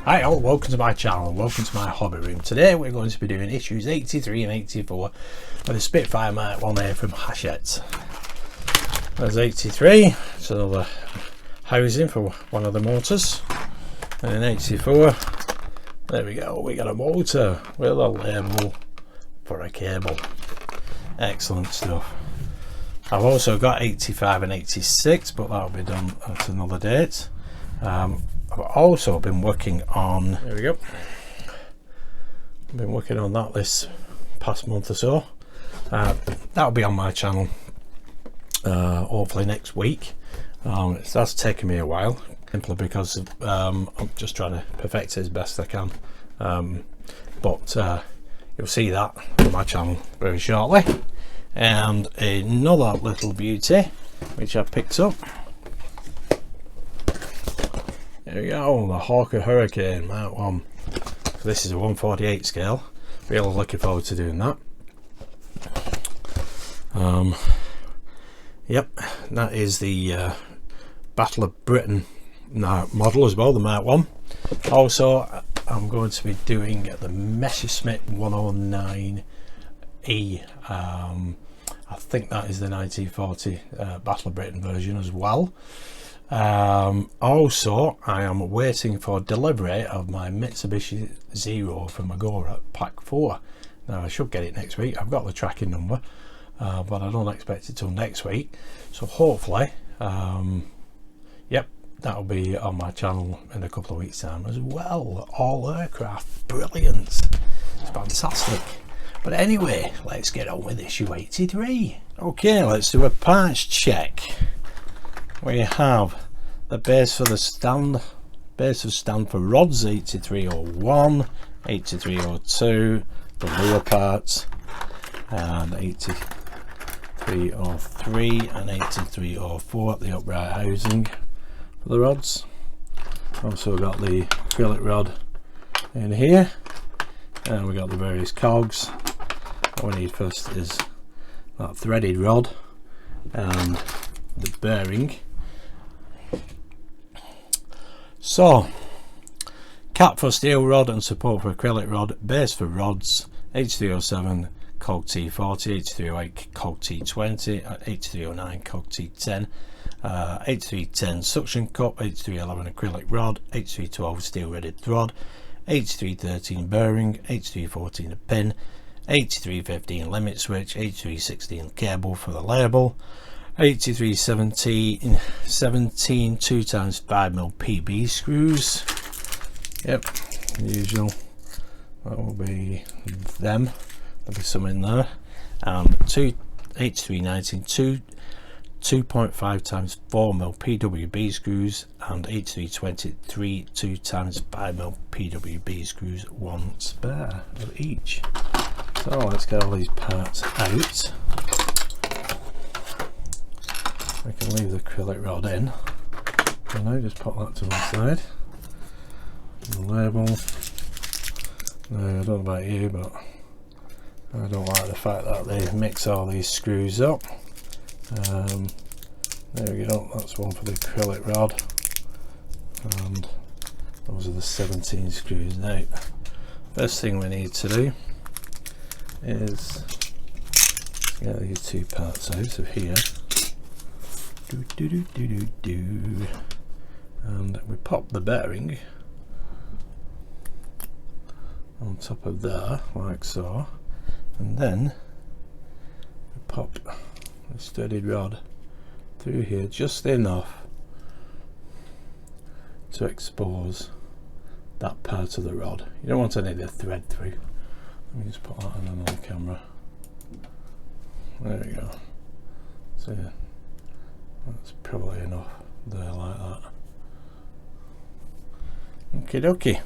Hi all, welcome to my channel, welcome to my hobby room. Today we're going to be doing issues 83 and 84 with the Spitfire MK1A from Hachette. There's 83, it's another housing for one of the motors. And in 84, there we go, we got a motor with a label for a cable. Excellent stuff. I've also got 85 and 86, but that'll be done at another date. I've also been working on, there we go, I've been working on that this past month or so. That'll be on my channel hopefully next week. That's taken me a while, simply because I'm just trying to perfect it as best I can. But you'll see that on my channel very shortly. And another little beauty which I picked up. There we go, the Hawker Hurricane Mark 1. So this is a 1/48 scale. Really looking forward to doing that. Yep, that is the Battle of Britain model as well, the Mark 1. Also, I'm going to be doing the Messerschmitt 109E. I think that is the 1940 Battle of Britain version as well. Also, I am waiting for delivery of my Mitsubishi Zero from Agora Pack 4. Now I should get it next week. I've got the tracking number, but I don't expect it till next week. So hopefully, yep, that'll be on my channel in a couple of weeks time as well. All aircraft, brilliant, it's fantastic. But anyway, let's get on with issue 83. Okay, let's do a parts check. We have the base for the stand, base of stand for rods 8301, 8302, the lower parts, and 8303 and 8304, the upright housing for the rods. Also got the acrylic rod in here, and we got the various cogs. What we need first is that threaded rod and the bearing. So, cap for steel rod and support for acrylic rod, base for rods 8307 cog T40, 8308 cog T20, 8309 cog T10, 8310 suction cup, 8311 acrylic rod, 8312 steel readed rod, 8313 bearing, 8314 a pin, 8315 limit switch, 8316 cable for the label, 8317 2x5mm PB screws. Yep, usual. That will be them. There'll be some in there. And 8319 2.5x4mm PWB screws, and 8323 2x5mm PWB screws, one spare of each. So let's get all these parts out. I can leave the acrylic rod in, and I just put that to one side. The label. No, I don't know about you, but I don't like the fact that they mix all these screws up. There we go, that's one for the acrylic rod, and those are the 17 screws. Now, first thing we need to do is get these two parts out of here. And we pop the bearing on top of there like so, and then we pop the studded rod through here just enough to expose that part of the rod. You don't want any of the thread through. Let me just put that on another camera. There we go. So yeah, that's probably enough there like that. Okie dokie.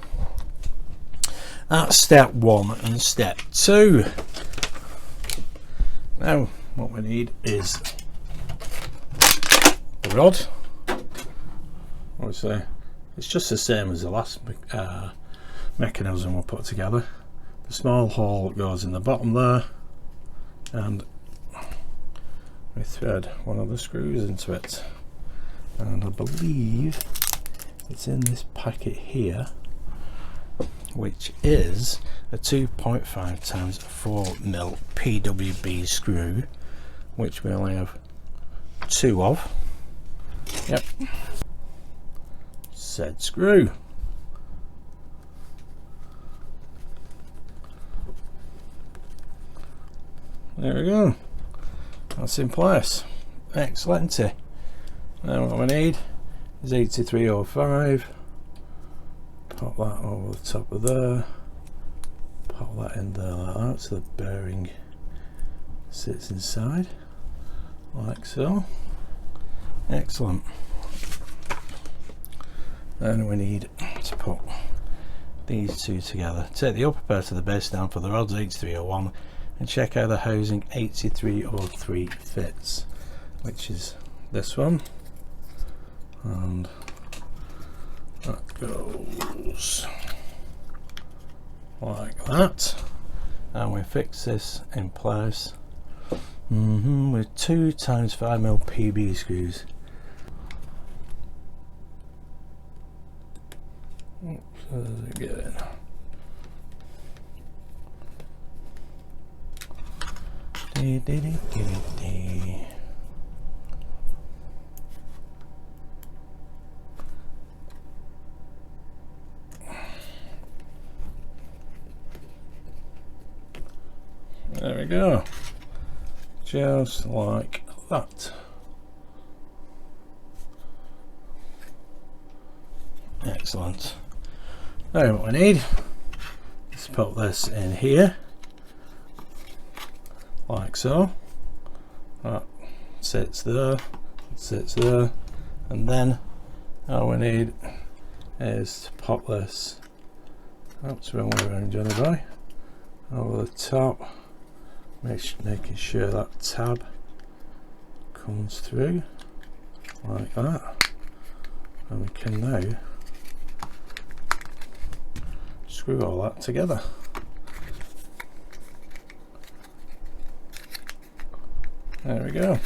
That's step one and step two. Now what we need is the rod. Obviously it's just the same as the last mechanism we put together. The small hole goes in the bottom there, and we thread one of the screws into it, and I believe it's in this packet here. which is a 2.5 times 4mm PWB screw, which we only have 2 of. Yep, said screw. There we go, that's in place. Excellent. Now what we need is 8305. Pop that over the top of there, pop that in there like that so the bearing sits inside like so. Excellent. Then we need to put these two together. Take the upper part of the base down for the rods 8301 and check how the housing 8303 fits, which is this one, and that goes like that, and we fix this in place with 2 times 5mm PB screws. Oops, how does it get in? There we go, just like that. Excellent. Now what we need is to put this in here like so. That sits there, and then all we need is to pop this, oops, wrong way around, Johnny boy, over the top, making sure that tab comes through like that, and we can now screw all that together. There we go.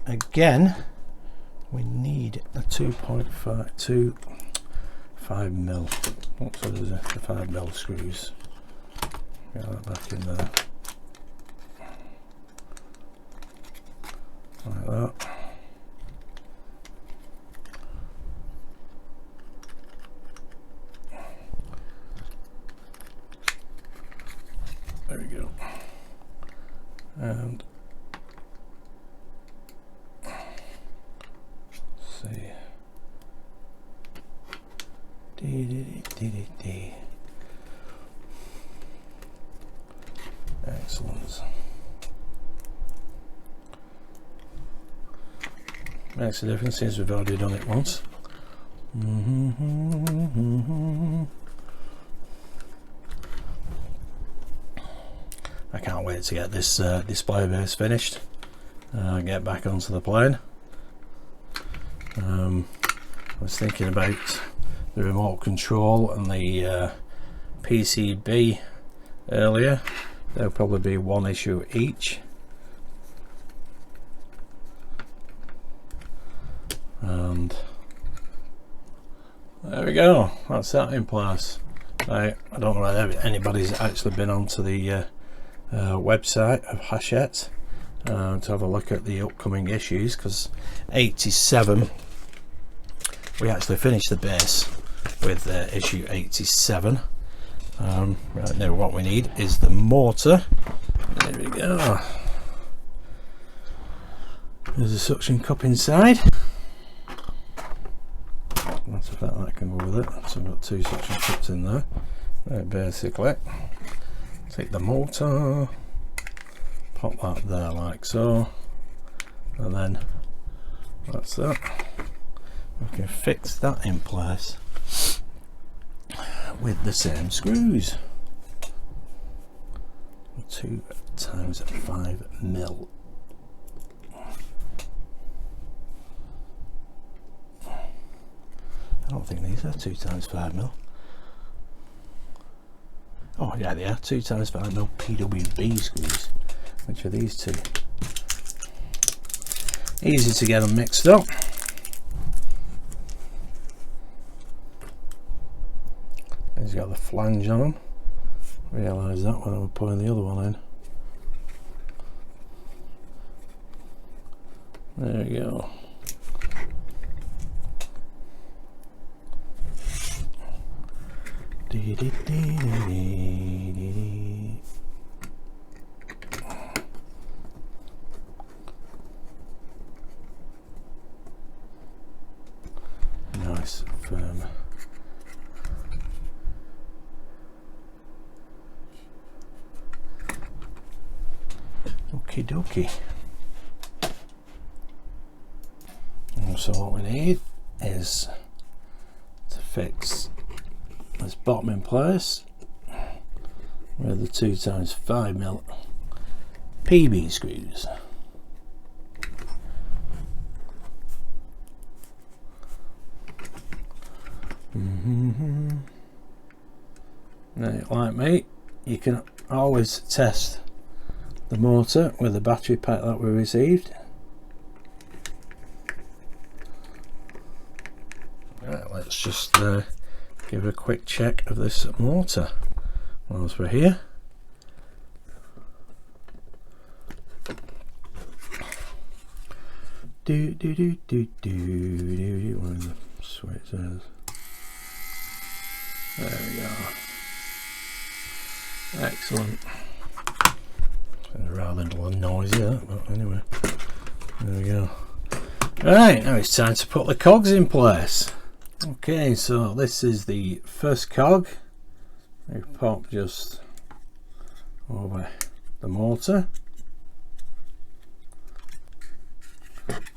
Again, we need a 5mm. Oops, so there's the 5mm screws. Get that back in there. Like that. There we go. And see. Excellent. Makes a difference since we've already done it once. I can't wait to get this display base finished. Get back onto the plane. I was thinking about the remote control and the PCB earlier. There'll probably be one issue each. And there we go, that's that in place. I don't know whether anybody's actually been onto the website of Hachette to have a look at the upcoming issues, because 87, we actually finished the base with issue 87. Right now what we need is the motor. There we go. There's a suction cup inside. That's a fact that can go with it. So I've got 2 suction cups in there. Basically, take the motor, pop that there like so, and then that's that. We can fix that in place with the same screws. 2 times 5mm. I don't think these are 2 times 5mm. Oh yeah, they are 2 times 5mm PWB screws, which are these 2. Easy to get them mixed up. got the flange on them. Realised that when I was putting the other one in. There we go. Nice firm. Okie dokie. So what we need is to fix this bottom in place with the 2x5mm PB screws. Now, like me, you can always test the motor with the battery pack that we received. Right, let's just give a quick check of this motor whilst we're here. Do do do do do do. Where the switch is? There we go. Excellent. It's rather noisy that, but anyway. There we go. Right, now it's time to put the cogs in place. Okay, so this is the first cog. We pop just over the motor.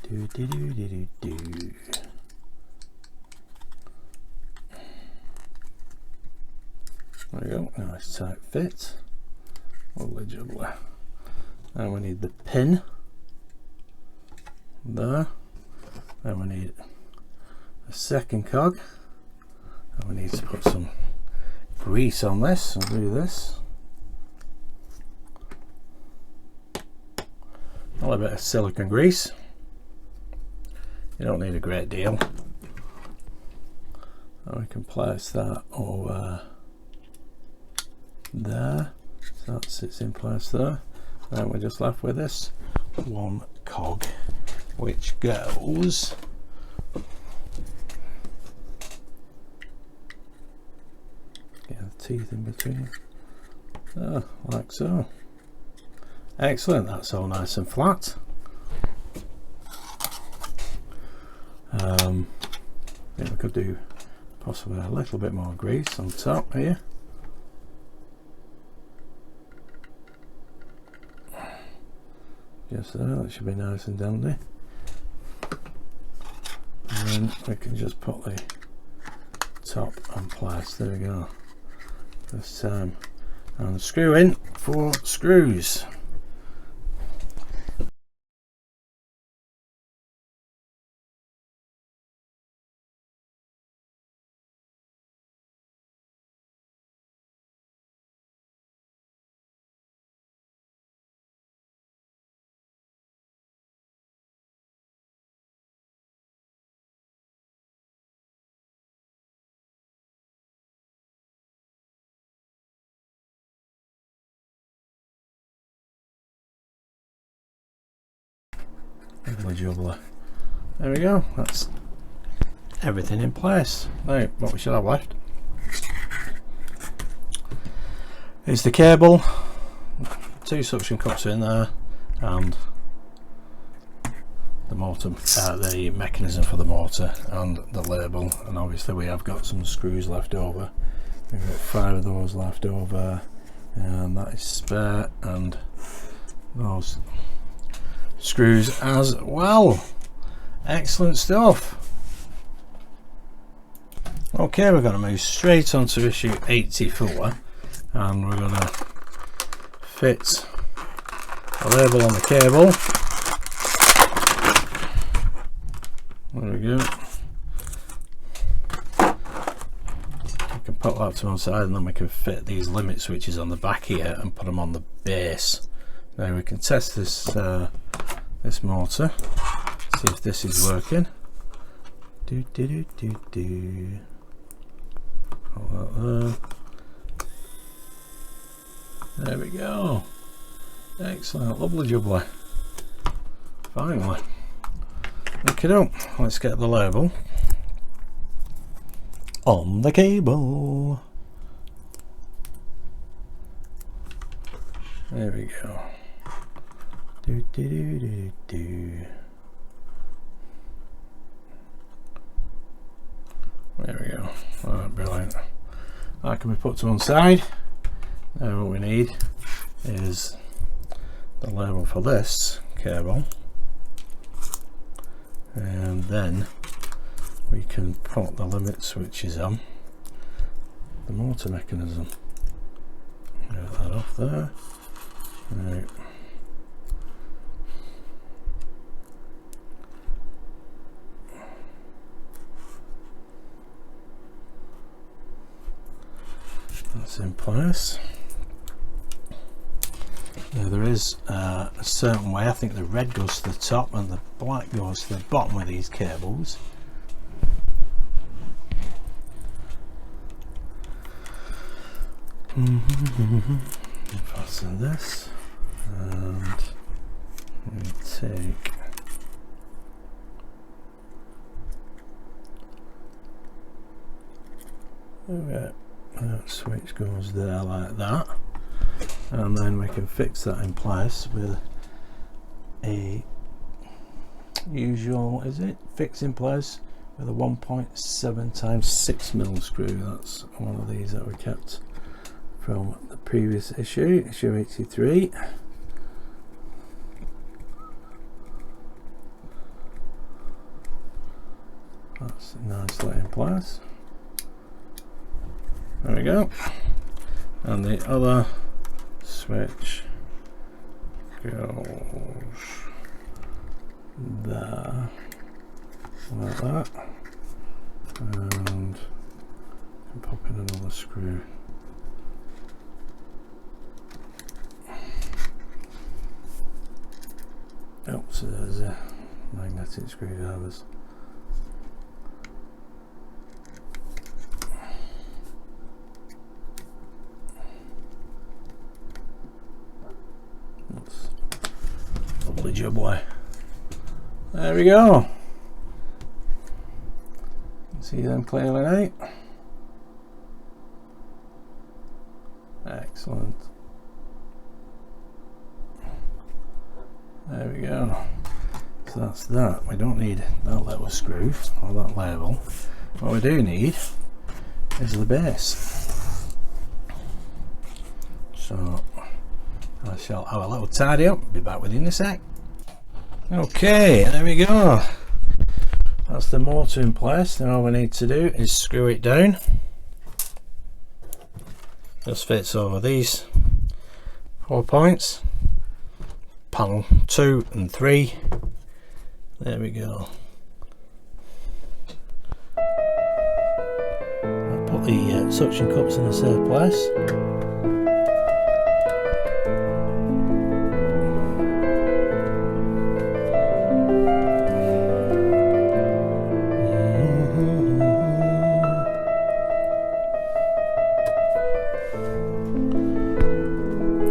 Do do do do do do. There we go, nice tight fit. Lovely jubbly. Now we need the pin there. Then we need a second cog. And we need to put some grease on this. I'll do this. A little bit of silicone grease. You don't need a great deal. And we can place that over there. So that sits in place there. Then we're just left with this one cog, which goes get the teeth in between. Oh, like so. Excellent, that's all nice and flat. I think we could do possibly a little bit more grease on top here. Just there, that should be nice and dandy. And then we can just put the top on place. There we go. This time. And screw in 4 screws. Lovely jubbly. There we go, that's everything in place. Now what we should have left is the cable, 2 suction cups in there, and the motor, the mechanism for the motor, and the label. And obviously we have got some screws left over. We've got 5 of those left over, and that is spare, and those screws as well. Excellent stuff. Okay, we're going to move straight on to issue 84, and we're going to fit the label on the cable. There we go. We can put that to one side, and then we can fit these limit switches on the back here and put them on the base. Now we can test this this motor, see if this is working. Do do do do do. Hold that there. There we go. Excellent, lovely jubbly. Finally. Okay, let's get the label on the cable. There we go. Do, do, do, do, do. There we go. Alright, brilliant. That can be put to one side. Now what we need is the label for this cable, and then we can put the limit switches on the motor mechanism. Get that off there. Right. That's in place. Now there is a certain way. I think the red goes to the top and the black goes to the bottom of these cables. Fasten this, and we take that switch goes there like that, and then we can fix that in place with a usual, is it, fix in place with a 1.7 times 6mm screw. That's one of these that we kept from the previous issue 83. That's nicely in place. There we go. And the other switch goes there like that, and pop in another screw. Oh, so there's a magnetic screwdrivers. That's lovely jubbly. There we go. See them clearly now. Excellent. There we go. So that's that. We don't need that little screw or that label. What we do need is the base. So I shall have a little tidy up. Be back with you in a sec. Okay, there we go. That's the motor in place. Now all we need to do is screw it down. Just fits over these 4 points. Panel 2 and 3. There we go. I'll put the suction cups in a safe place. I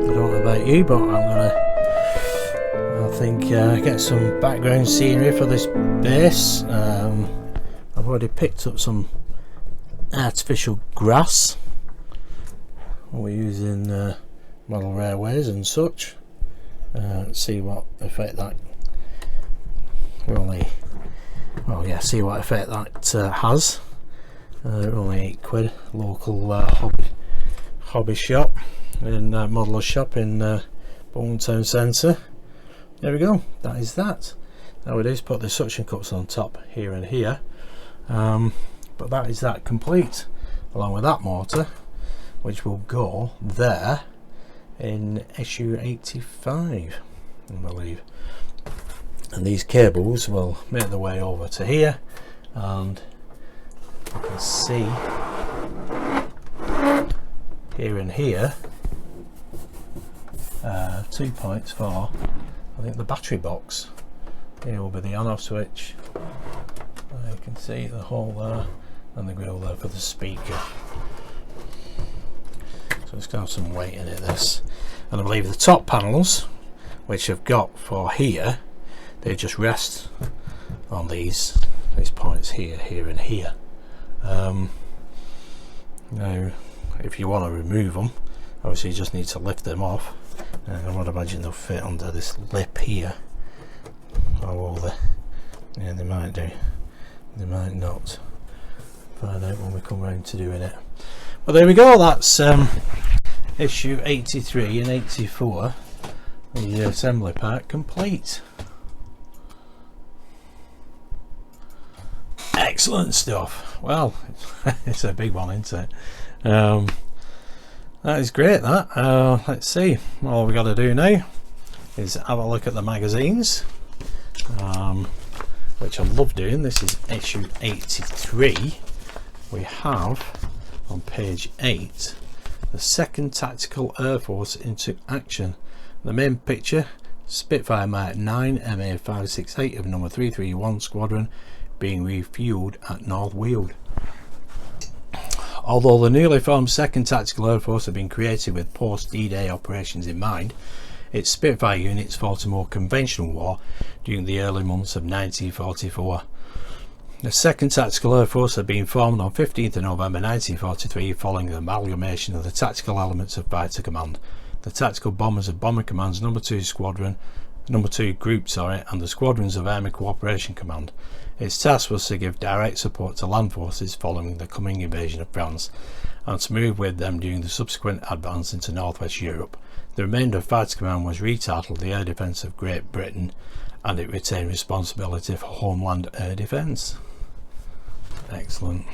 don't know about you, but I'm gonna get some background scenery for this base. I've already picked up some artificial grass. We're using model railways and such. See what effect that see what effect that has. Only £8, local hobby shop in modeller shop in Bolton Town Centre. There we go, that is that. Now we just put the suction cups on top here and here, but that is that complete, along with that motor, which will go there in issue 85, I believe. And these cables will make their way over to here, and you can see here and here 2 points for, I think, the battery box. Here will be the on-off switch. You can see the hole there, and the grill there for the speaker. So it's got some weight in it, this. And I believe the top panels, which I've got for here, they just rest on these points here, here and here. Now if you want to remove them, obviously you just need to lift them off, and I would imagine they'll fit under this lip here. Oh, yeah, they might do, they might not. Find out when we come round to doing it. Well, there we go, that's issue 83 and 84, the assembly part complete. Excellent stuff. Well, it's a big one, isn't it? That is great, that. Let's see, all we got to do now is have a look at the magazines, which I love doing. This is issue 83. We have on page 8 the 2nd Tactical Air Force into action. The main picture, Spitfire MK1A MA568 of number 331 Squadron being refueled at North Weald. Although the newly formed 2nd Tactical Air Force had been created with post-D-Day operations in mind, its Spitfire units fought a more conventional war during the early months of 1944. The 2nd Tactical Air Force had been formed on 15th of November 1943 following the amalgamation of the tactical elements of Fighter Command, the Tactical Bombers of Bomber Command's number 2 Group, and the Squadrons of Army Cooperation Command. Its task was to give direct support to land forces following the coming invasion of France, and to move with them during the subsequent advance into northwest Europe. The remainder of Fighter Command was retitled the Air Defence of Great Britain, and it retained responsibility for homeland air defence. Excellent.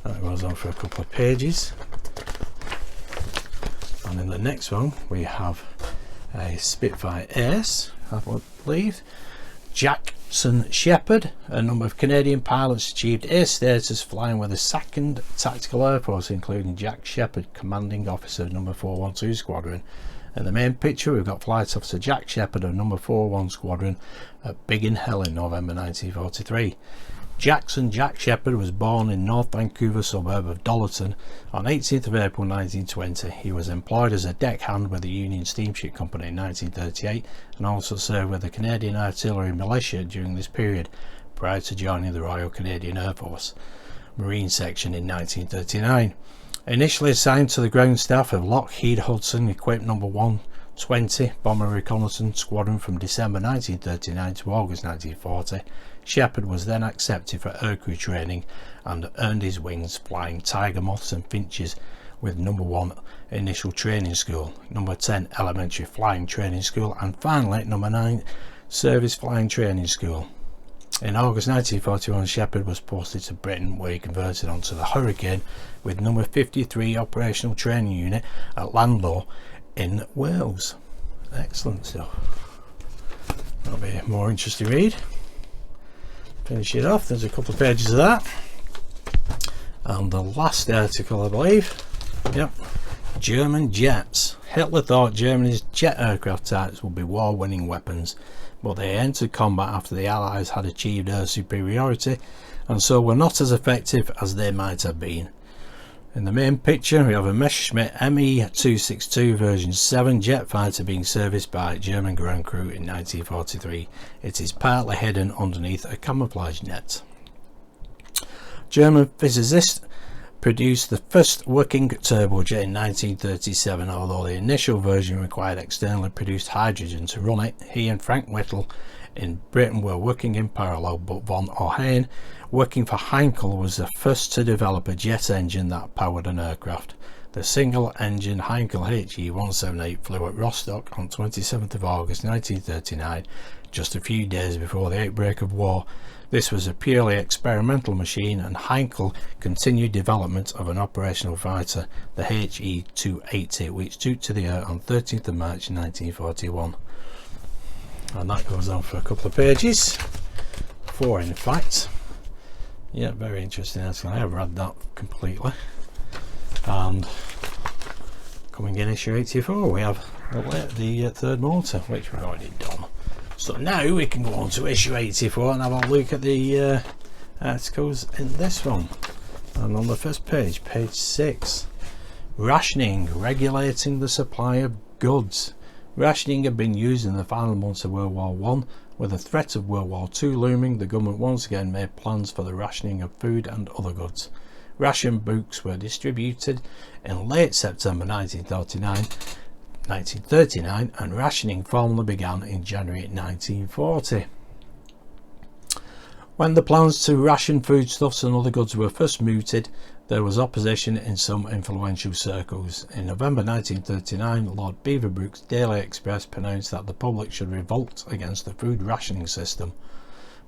That goes on for a couple of pages, and in the next one we have a Spitfire Ace, I believe. Jackson Sheppard, a number of Canadian pilots achieved ace status flying with the 2nd Tactical Air Force, including Jack Sheppard, commanding officer of number 412 Squadron. In the main picture we've got Flight Officer Jack Sheppard of number 401 Squadron at Biggin Hill in November 1943. Jack Sheppard was born in North Vancouver suburb of Dollarton on 18th of April 1920. He was employed as a deckhand with the Union Steamship Company in 1938 and also served with the Canadian Artillery Militia during this period, prior to joining the Royal Canadian Air Force Marine Section in 1939. Initially assigned to the ground staff of Lockheed Hudson, equipped number 120 Bomber Reconnaissance Squadron from December 1939 to August 1940, Sheppard was then accepted for aircrew training and earned his wings flying Tiger Moths and Finches with number 1 Initial Training School, number 10 Elementary Flying Training School, and finally number 9 Service Flying Training School. In August 1941, Sheppard was posted to Britain, where he converted onto the Hurricane with number 53 Operational Training Unit at Landlow in Wales. Excellent stuff. That'll be a more interesting read. Finish it off, there's a couple of pages of that, and the last article, I believe. Yep. German jets. Hitler thought Germany's jet aircraft types would be war-winning weapons, but they entered combat after the Allies had achieved air superiority, and so were not as effective as they might have been. In the main picture we have a Messerschmitt Me-262 version 7 jet fighter being serviced by German ground crew in 1943. It is partly hidden underneath a camouflage net. German physicists produced the first working turbojet in 1937. Although the initial version required externally produced hydrogen to run it, he and Frank Whittle in Britain were working in parallel, but von Ohain, working for Heinkel, was the first to develop a jet engine that powered an aircraft. The single-engine Heinkel HE-178 flew at Rostock on 27th of August 1939, just a few days before the outbreak of war. This was a purely experimental machine, and Heinkel continued development of an operational fighter, the HE-280, which took to the air on 13th of March 1941. And that goes on for a couple of pages. 4 in fact. Yeah, very interesting article. I have read that completely. And coming in issue 84 we have the third motor, which we've already done. So now we can go on to issue 84 and have a look at the articles in this one. And on the first page, page 6, Rationing, regulating the supply of goods. Rationing had been used in the final months of World War I. With the threat of World War II looming, the government once again made plans for the rationing of food and other goods. Ration books were distributed in late September 1939 and rationing formally began in January 1940. When the plans to ration foodstuffs and other goods were first mooted, there was opposition in some influential circles. In November 1939, Lord Beaverbrook's Daily Express pronounced that the public should revolt against the food rationing system.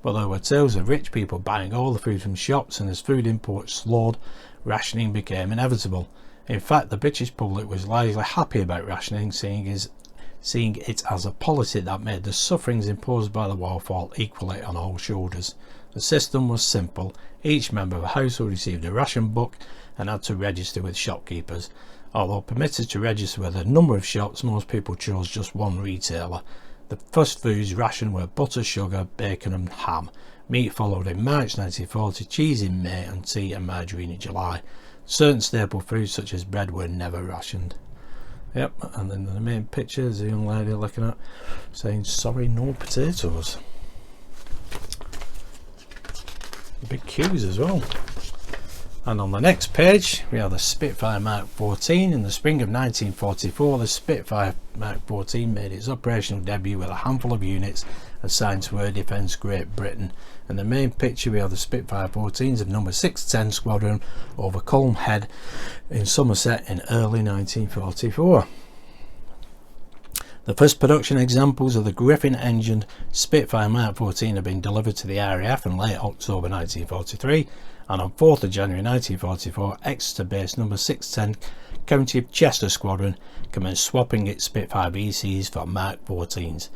But there were tales of rich people buying all the food from shops, and as food imports slowed, rationing became inevitable. In fact, the British public was largely happy about rationing, seeing it as a policy that made the sufferings imposed by the war fall equally on all shoulders. The system was simple. Each member of a household received a ration book and had to register with shopkeepers. Although permitted to register with a number of shops, most people chose just one retailer. The first foods rationed were butter, sugar, bacon and ham. Meat followed in March 1940, cheese in May, and tea and margarine in July. Certain staple foods such as bread were never rationed. Yep, and then the main picture is a young lady looking at saying sorry, no potatoes. Big queues as well. And on the next page we have the Spitfire MK1A. In the spring of 1944, the Spitfire MK1A made its operational debut with a handful of units assigned to Air Defence Great Britain. In the main picture we have the Spitfire 14s of number 610 Squadron over Colne Head in Somerset in early 1944. The first production examples of the Griffin-engined Spitfire MK1A have been delivered to the RAF in late October 1943, and on 4th of January 1944, Exeter-based number 610 County of Chester Squadron commenced swapping its Spitfire VCs for MK1As.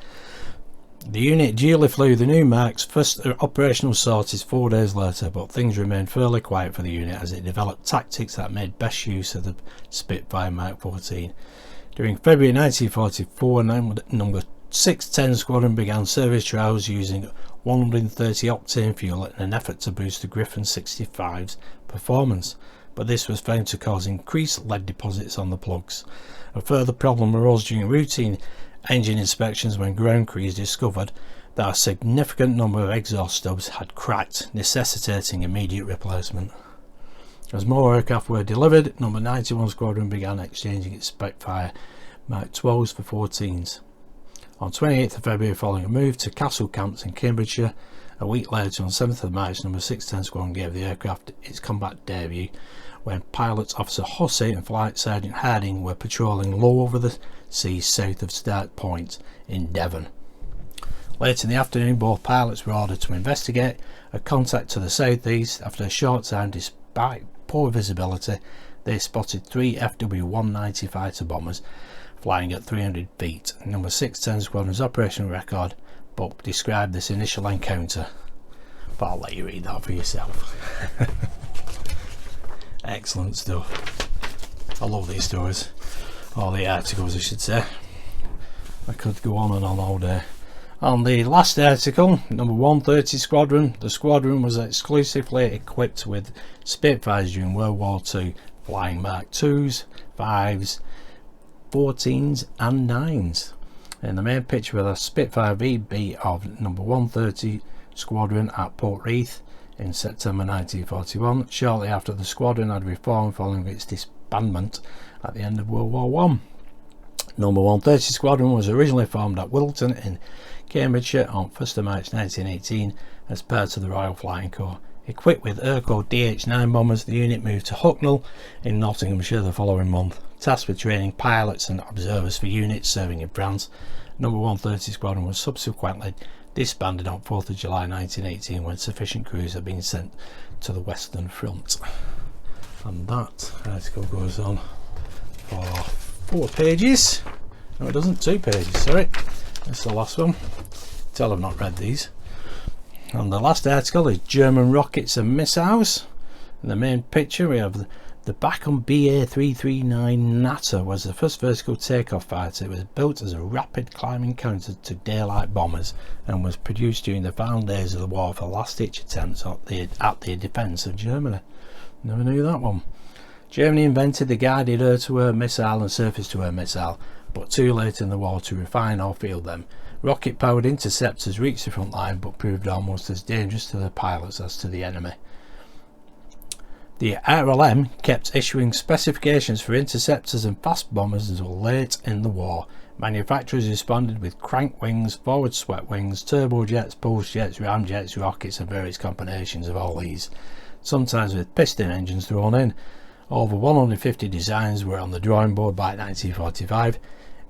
The unit duly flew the new Mark's first operational sorties 4 days later, but things remained fairly quiet for the unit as it developed tactics that made best use of the Spitfire MK1A. During February 1944, number 610 Squadron began service trials using 130 octane fuel in an effort to boost the Griffin 65's performance, but this was found to cause increased lead deposits on the plugs. A further problem arose during routine engine inspections when ground crews discovered that a significant number of exhaust stubs had cracked, necessitating immediate replacement. As more aircraft were delivered, number 91 Squadron began exchanging its Spitfire MK12s for 14s. On 28th of February, following a move to Castle Camps in Cambridgeshire, a week later on 7th of March, number 610 Squadron gave the aircraft its combat debut when Pilot Officer Hussey and Flight Sergeant Harding were patrolling low over the sea south of Start Point in Devon. Later in the afternoon, both pilots were ordered to investigate a contact to the southeast. After a short time, despite poor visibility, they spotted 3 FW-190 fighter bombers flying at 300 feet. Number 610 Squadron's operational record book described this initial encounter, but I'll let you read that for yourself. Excellent stuff. I love these stories, or the articles I should say. I could go on and on all day. On the last article, number 130 Squadron, the squadron was exclusively equipped with Spitfires during World War II, flying Mark 2s, 5s, 14s and 9s. In the main picture with a Spitfire VB of number 130 Squadron at Port Reith in September 1941, shortly after the squadron had reformed following its disbandment at the end of World War I. Number 130 Squadron was originally formed at Wilton in Cambridgeshire on 1st of March 1918 as part of the Royal Flying Corps. Equipped with Airco DH-9 bombers, the unit moved to Hucknall in Nottinghamshire the following month, tasked with training pilots and observers for units serving in France. Number 130 Squadron was subsequently disbanded on 4th of July 1918 when sufficient crews had been sent to the Western Front. And that article goes on for 4 pages. No, it doesn't, 2 pages, sorry. That's the last one. Tell I've not read these. And the last article is German rockets and missiles. In the main picture we have the Bacon BA-339 Natter was the first vertical takeoff fighter. It was built as a rapid climbing counter to daylight bombers and was produced during the final days of the war for last ditch attempts at the defence of Germany. Never knew that one. Germany invented the guided air-to-air missile and surface-to-air missile, but too late in the war to refine or field them. Rocket-powered interceptors reached the front line but proved almost as dangerous to the pilots as to the enemy. The RLM kept issuing specifications for interceptors and fast bombers until late in the war. Manufacturers responded with crank wings, forward swept wings, turbojets, pulse jets, ramjets, rockets and various combinations of all these, sometimes with piston engines thrown in. Over 150 designs were on the drawing board by 1945.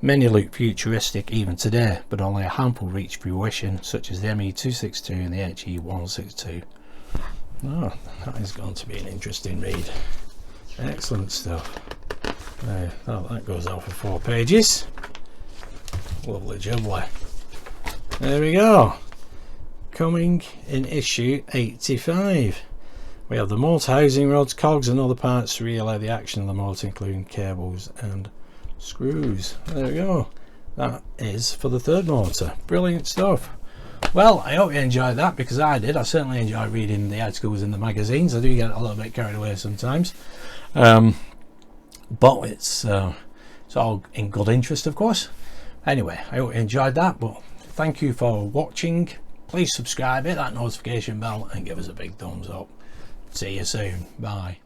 Many look futuristic even today, but only a handful reached fruition, such as the ME262 and the HE162. Oh, that is going to be an interesting read. Excellent stuff. That goes on for 4 pages. Lovely jubbly. There we go. Coming in issue 85. We have the motor housing rods, cogs and other parts to relay the action of the motor, including cables and screws. There we go. That is for the third motor. Brilliant stuff. Well, I hope you enjoyed that, because I did. I certainly enjoy reading the articles in the magazines. I do get a little bit carried away sometimes, but it's all in good interest, of course. Anyway, I hope you enjoyed that, but thank you for watching. Please subscribe, hit that notification bell and give us a big thumbs up. See you soon. Bye.